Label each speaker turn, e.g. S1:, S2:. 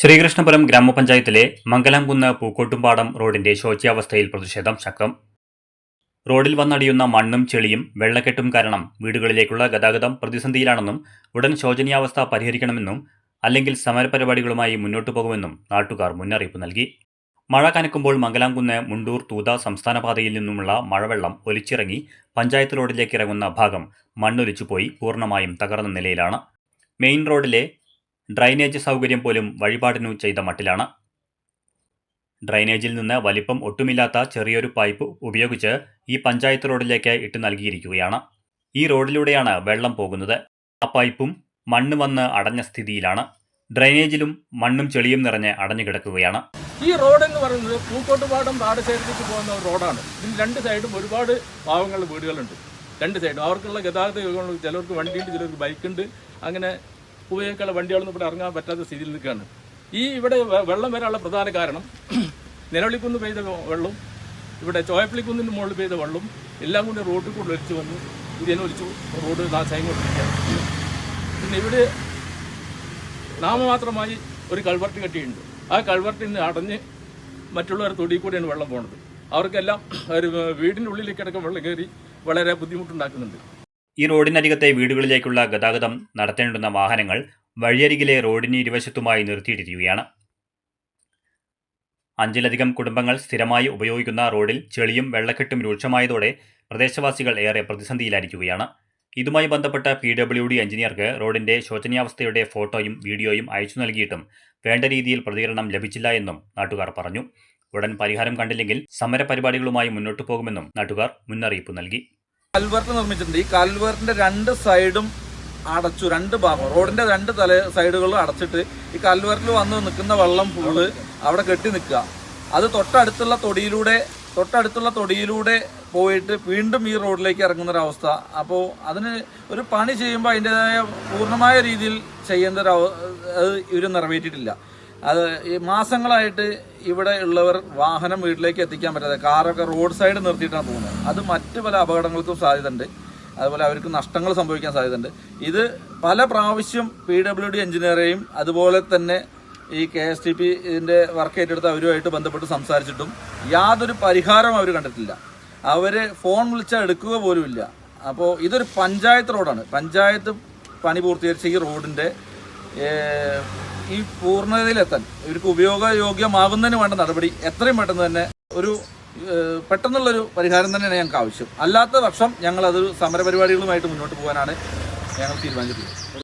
S1: ശ്രീകൃഷ്ണപുരം ഗ്രാമപഞ്ചായത്തിലെ മംഗലാംകുന്ന് പൂക്കോട്ടുംപാടം റോഡിന്റെ ശോച്യാവസ്ഥയിൽ പ്രതിഷേധം ശക്തം. റോഡിൽ വന്നടിയുന്ന മണ്ണും ചെളിയും വെള്ളക്കെട്ടും കാരണം വീടുകളിലേക്കുള്ള ഗതാഗതം പ്രതിസന്ധിയിലാണെന്നും ഉടൻ ശോചനീയാവസ്ഥ പരിഹരിക്കണമെന്നും അല്ലെങ്കിൽ സമരപരിപാടികളുമായി മുന്നോട്ടു പോകുമെന്നും നാട്ടുകാർ മുന്നറിയിപ്പ് നൽകി. മഴ കനക്കുമ്പോൾ മംഗലാംകുന്ന് മുണ്ടൂർ തൂത സംസ്ഥാന പാതയിൽ നിന്നുമുള്ള മഴവെള്ളം ഒലിച്ചിറങ്ങി പഞ്ചായത്ത് റോഡിലേക്ക് ഇറങ്ങുന്ന ഭാഗം മണ്ണൊലിച്ചുപോയി പൂർണ്ണമായും തകർന്ന നിലയിലാണ്. മെയിൻ റോഡിലെ ഡ്രൈനേജ് സൗകര്യം പോലും വഴിപാടിനു ചെയ്ത മട്ടിലാണ്. ഡ്രൈനേജിൽ നിന്ന് വലിപ്പം ഒട്ടുമില്ലാത്ത ചെറിയൊരു പൈപ്പ് ഉപയോഗിച്ച് ഈ പഞ്ചായത്ത് റോഡിലേക്ക് ഇട്ട് നൽകിയിരിക്കുകയാണ്. ഈ റോഡിലൂടെയാണ് വെള്ളം പോകുന്നത്. ആ പൈപ്പും മണ്ണ് വന്ന് അടഞ്ഞ സ്ഥിതിയിലാണ്. ഡ്രൈനേജിലും മണ്ണും ചെളിയും നിറഞ്ഞ് അടഞ്ഞു കിടക്കുകയാണ്.
S2: ഈ റോഡ് എന്ന് പറയുന്നത് പൂക്കോട്ടുപാടം പാടശേഖരത്തേക്ക് പോകുന്ന ഒരു റോഡാണ്. ഇതിന് രണ്ട് സൈഡും ഒരുപാട് പാവങ്ങളുടെ വീടുകളുണ്ട്. രണ്ട് സൈഡും അവർക്കുള്ള ഗതാഗത യോഗങ്ങൾ, ചിലർക്ക് വണ്ടിയുണ്ട്, ചിലർക്ക് ബൈക്കുണ്ട്. അങ്ങനെ ഉപയോഗിക്കാനുള്ള വണ്ടികളൊന്നും ഇവിടെ ഇറങ്ങാൻ പറ്റാത്ത സ്ഥിതിയിൽ നിൽക്കുകയാണ്. ഇവിടെ വെള്ളം വരാനുള്ള പ്രധാന കാരണം നിലവിളിക്കുന്ന് പെയ്ത വെള്ളം, ഇവിടെ ചോയപ്പള്ളിക്കുന്നിന് മുകളിൽ പെയ്ത വെള്ളം എല്ലാം കൂടി റോഡിൽ കൂടെ ഒലിച്ചു വന്നു ഇതിനൊലിച്ചു റോഡ് നാശമായി കൊണ്ടിരിക്കുകയാണ്. പിന്നെ ഇവിടെ നാമമാത്രമായി ഒരു കൾവർട്ട് കെട്ടിയിട്ടുണ്ട്. ആ കൾവർട്ടിൽ നിന്ന് അടഞ്ഞ് മറ്റുള്ളവർ തൊടിയിൽ കൂടെയാണ് വെള്ളം പോകുന്നത്. അവർക്കെല്ലാം ഒരു വീടിൻ്റെ ഉള്ളിലേക്ക് അടക്കം വെള്ളം കയറി വളരെ ബുദ്ധിമുട്ടുണ്ടാക്കുന്നുണ്ട്.
S1: ഈ റോഡിനരികത്തെ വീടുകളിലേക്കുള്ള ഗതാഗതം നടത്തേണ്ടുന്ന വാഹനങ്ങൾ വഴിയരികിലെ റോഡിന് ഇരുവശത്തുമായി നിർത്തിയിട്ടിരിക്കുകയാണ്. 5-ലധികം കുടുംബങ്ങൾ സ്ഥിരമായി ഉപയോഗിക്കുന്ന റോഡിൽ ചെളിയും വെള്ളക്കെട്ടും രൂക്ഷമായതോടെ പ്രദേശവാസികൾ ഏറെ പ്രതിസന്ധിയിലായിരിക്കുകയാണ്. ഇതുമായി ബന്ധപ്പെട്ട PWD എഞ്ചിനീയർക്ക് റോഡിന്റെ ശോചനീയാവസ്ഥയുടെ ഫോട്ടോയും വീഡിയോയും അയച്ചു നൽകിയിട്ടും വേണ്ട രീതിയിൽ പ്രതികരണം ലഭിച്ചില്ല എന്നും നാട്ടുകാർ പറഞ്ഞു. ഉടൻ പരിഹാരം കണ്ടില്ലെങ്കിൽ സമരപരിപാടികളുമായി മുന്നോട്ടു പോകുമെന്നും നാട്ടുകാർ മുന്നറിയിപ്പ് നൽകി.
S3: കൽവർട്ട് നിർമ്മിച്ചിട്ടുണ്ട്. ഈ കൽവർട്ടിന്റെ രണ്ട് സൈഡും അടച്ചു. രണ്ട് ഭാഗം റോഡിന്റെ രണ്ട് സൈഡുകളും അടച്ചിട്ട് ഈ കൽവർട്ടിൽ വന്ന് നിൽക്കുന്ന വെള്ളം ഫുള്ള് അവിടെ കെട്ടി നിൽക്കുക. അത് തൊട്ടടുത്തുള്ള തൊടിയിലൂടെ പോയിട്ട് വീണ്ടും ഈ റോഡിലേക്ക് ഇറങ്ങുന്നൊരവസ്ഥ. അപ്പോൾ അതിന് ഒരു പണി ചെയ്യുമ്പോൾ അതിൻ്റെതായ പൂർണ്ണമായ രീതിയിൽ ചെയ്യേണ്ട അത് ഇവർ നിറവേറ്റിയിട്ടില്ല. അത് ഈ മാസങ്ങളായിട്ട് ഇവിടെ ഉള്ളവർ വാഹനം വീട്ടിലേക്ക് എത്തിക്കാൻ പറ്റാതെ കാറൊക്കെ റോഡ് സൈഡ് നിർത്തിയിട്ടാണ് പോകുന്നത്. അത് മറ്റ് പല അപകടങ്ങൾക്കും സാധ്യതയുണ്ട്. അതുപോലെ അവർക്ക് നഷ്ടങ്ങൾ സംഭവിക്കാൻ സാധ്യതയുണ്ട്. ഇത് പല പ്രാവശ്യം PWD എഞ്ചിനീയറെയും അതുപോലെ തന്നെ ഈ KSTP ഇതിൻ്റെ വർക്ക് ഏറ്റെടുത്ത് അവരുമായിട്ട് ബന്ധപ്പെട്ട് സംസാരിച്ചിട്ടും യാതൊരു പരിഹാരം അവർ കണ്ടിട്ടില്ല. അവർ ഫോൺ വിളിച്ചാൽ എടുക്കുക പോലുമില്ല. അപ്പോൾ ഇതൊരു പഞ്ചായത്ത് റോഡാണ്. പഞ്ചായത്ത് പണി പൂർത്തീകരിച്ച ഈ റോഡിൻ്റെ ഈ പൂർണ്ണതയിലെത്താൻ ഇവർക്ക് ഉപയോഗയോഗ്യമാകുന്നതിന് വേണ്ട നടപടി എത്രയും പെട്ടെന്ന് തന്നെ പെട്ടെന്നുള്ളൊരു പരിഹാരം തന്നെയാണ് ഞങ്ങൾക്ക് ആവശ്യം. അല്ലാത്ത പക്ഷം ഞങ്ങളത് സമരപരിപാടികളുമായിട്ട് മുന്നോട്ട് പോകാനാണ് ഞങ്ങൾ തീരുമാനിച്ചിട്ടുള്ളത്.